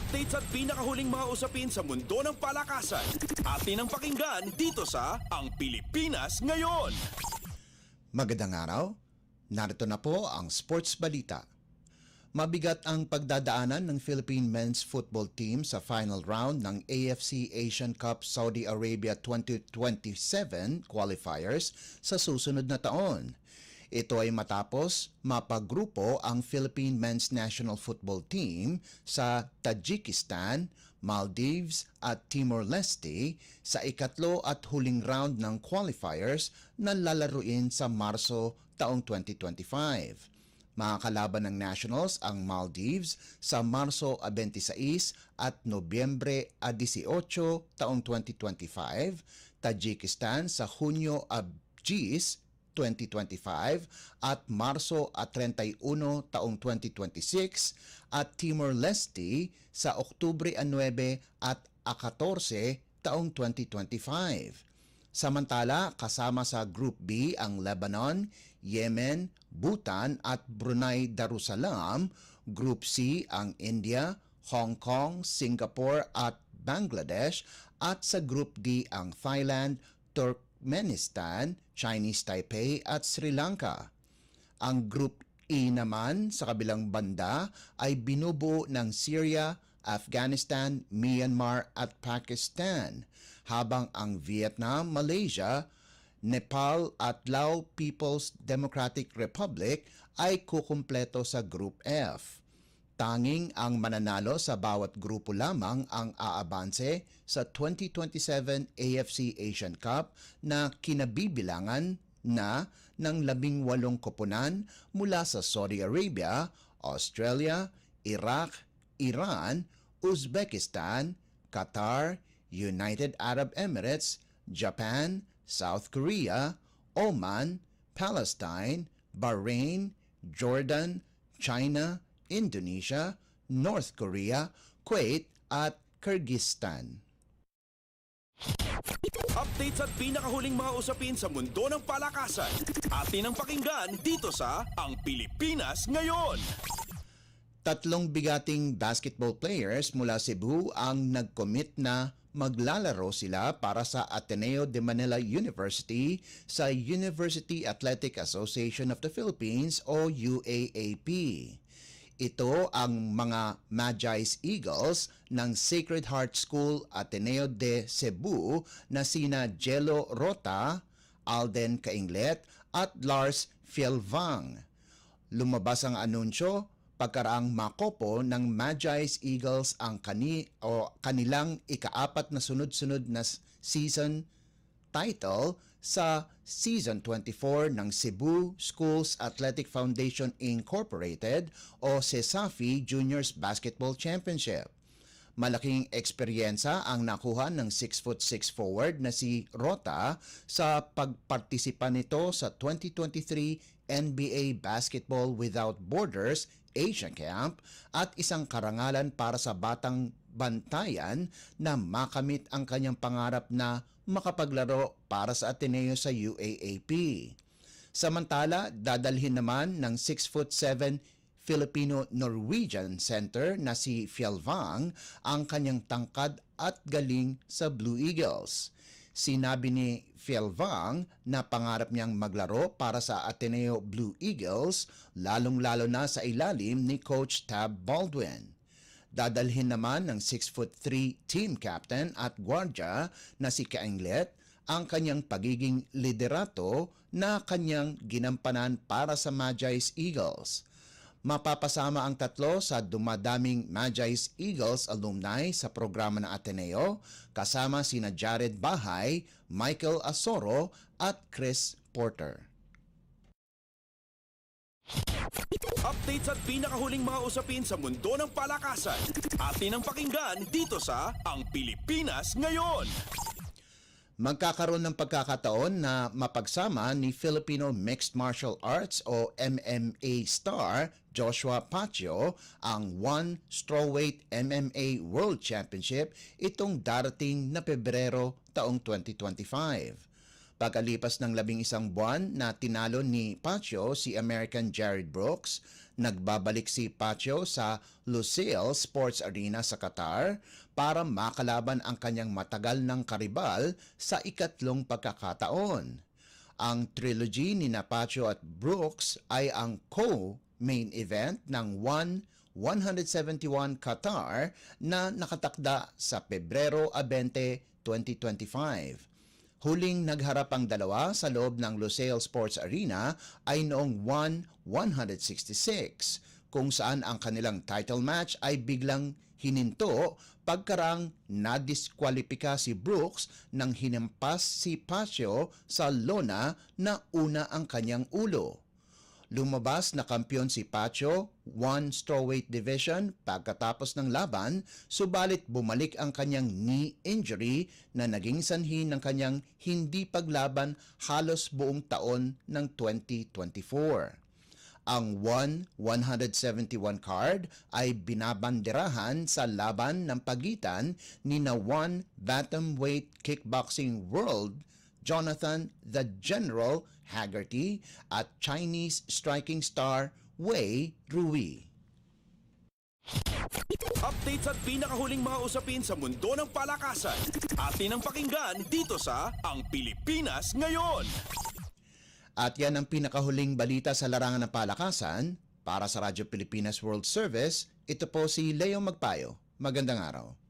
Updates at pinakahuling mga usapin sa mundo ng palakasan. Atin ang pakinggan dito sa Ang Pilipinas Ngayon. Magandang araw. Narito na po ang Sports Balita. Mabigat ang pagdadaanan ng Philippine men's football team sa final round ng AFC Asian Cup Saudi Arabia 2027 qualifiers sa susunod na taon. Ito ay matapos mapagrupo ang Philippine men's national football team sa Tajikistan, Maldives at Timor-Leste sa ikatlo at huling round ng qualifiers na lalaruin sa Marso taong 2025. Makakalaban ng Nationals ang Maldives sa Marso 26 at Nobyembre 18 taong 2025, Tajikistan sa Hunyo 10, 2025 at Marso 31 taong 2026 at Timor-Leste sa Oktubre 9 at 14 taong 2025. Samantala, kasama sa Group B ang Lebanon, Yemen, Bhutan at Brunei Darussalam, Group C ang India, Hong Kong, Singapore at Bangladesh at sa Group D ang Thailand, Turkmenistan, Chinese Taipei at Sri Lanka. Ang Group E naman sa kabilang banda ay binubuo ng Syria, Afghanistan, Myanmar at Pakistan, habang ang Vietnam, Malaysia, Nepal at Lao People's Democratic Republic ay kukumpleto sa Group F. Tanging ang mananalo sa bawat grupo lamang ang aabanse sa 2027 AFC Asian Cup na kinabibilangan na ng 18 koponan mula sa Saudi Arabia, Australia, Iraq, Iran, Uzbekistan, Qatar, United Arab Emirates, Japan, South Korea, Oman, Palestine, Bahrain, Jordan, China, Indonesia, North Korea, Kuwait at Kyrgyzstan. Updates at pinakahuling mga usapin sa mundo ng palakasan. Atin ang pakinggan dito sa Ang Pilipinas Ngayon. Tatlong bigating basketball players mula Cebu ang nag-commit na maglalaro sila para sa Ateneo de Manila University sa University Athletic Association of the Philippines o UAAP. Ito ang mga Magi's Eagles ng Sacred Heart School Ateneo de Cebu na sina Jello Rota, Alden Cainglet at Lars Fielvang. Lumabas ang anunsyo pagkaraang makopo ng Magi's Eagles ang kanilang ikaapat na sunod-sunod na season title sa Season 24 ng Cebu Schools Athletic Foundation Incorporated o CESAFI Juniors Basketball Championship. Malaking eksperyensa ang nakuha ng 6'6" forward na si Rota sa pagpartisipa nito sa 2023 NBA Basketball Without Borders Asia Camp at isang karangalan para sa batang bantayan na makamit ang kanyang pangarap na makapaglaro para sa Ateneo sa UAAP. Samantala, dadalhin naman ng 6'7" Filipino-Norwegian center na si Fielvang ang kanyang tangkad at galing sa Blue Eagles. Sinabi ni Fielvang na pangarap niyang maglaro para sa Ateneo Blue Eagles, lalong-lalo na sa ilalim ni Coach Tab Baldwin. Dadalhin naman ng 6'3" team captain at guardia na si Cainglet ang kanyang pagiging liderato na kanyang ginampanan para sa Magi's Eagles. Mapapasama ang tatlo sa dumadaming Magi's Eagles alumni sa programa ng Ateneo kasama sina Jared Bahay, Michael Asoro at Chris Porter. Updates at pinakahuling mga usapin sa mundo ng palakasan. Atin ang pakinggan dito sa Ang Pilipinas Ngayon. Magkakaroon ng pagkakataon na mapagsama ni Filipino Mixed Martial Arts o MMA star Joshua Pacio ang One Strawweight MMA World Championship itong darating na Pebrero taong 2025. Pagkalipas ng 11 buwan na tinalo ni Pacho si American Jared Brooks, nagbabalik si Pacho sa Lusail Sports Arena sa Qatar para makalaban ang kanyang matagal ng karibal sa ikatlong pagkakataon. Ang trilogy ni Pacho at Brooks ay ang co-main event ng 171 Qatar na nakatakda sa Pebrero 20, 2025. Huling nagharap ang dalawa sa loob ng Lusail Sports Arena ay noong 166, kung saan ang kanilang title match ay biglang hininto pagkarang nadiskwalipika si Brooks nang hinampas si Pacho sa lona na una ang kanyang ulo. Lumabas na kampiyon si Pacho, 1 strawweight division pagkatapos ng laban, subalit bumalik ang kanyang knee injury na naging sanhi ng kanyang hindi paglaban halos buong taon ng 2024. Ang 171 card ay binabanderahan sa laban ng pagitan ni na bantamweight kickboxing world Jonathan the General Haggerty at Chinese striking star Wei Rui. Updates at pinakahuling mga usapin sa mundo ng palakasan. Atin ang pakinggan dito sa Ang Pilipinas Ngayon. At yan ang pinakahuling balita sa larangan ng palakasan. Para sa Radyo Pilipinas World Service, ito po si Leo Magpayo. Magandang araw.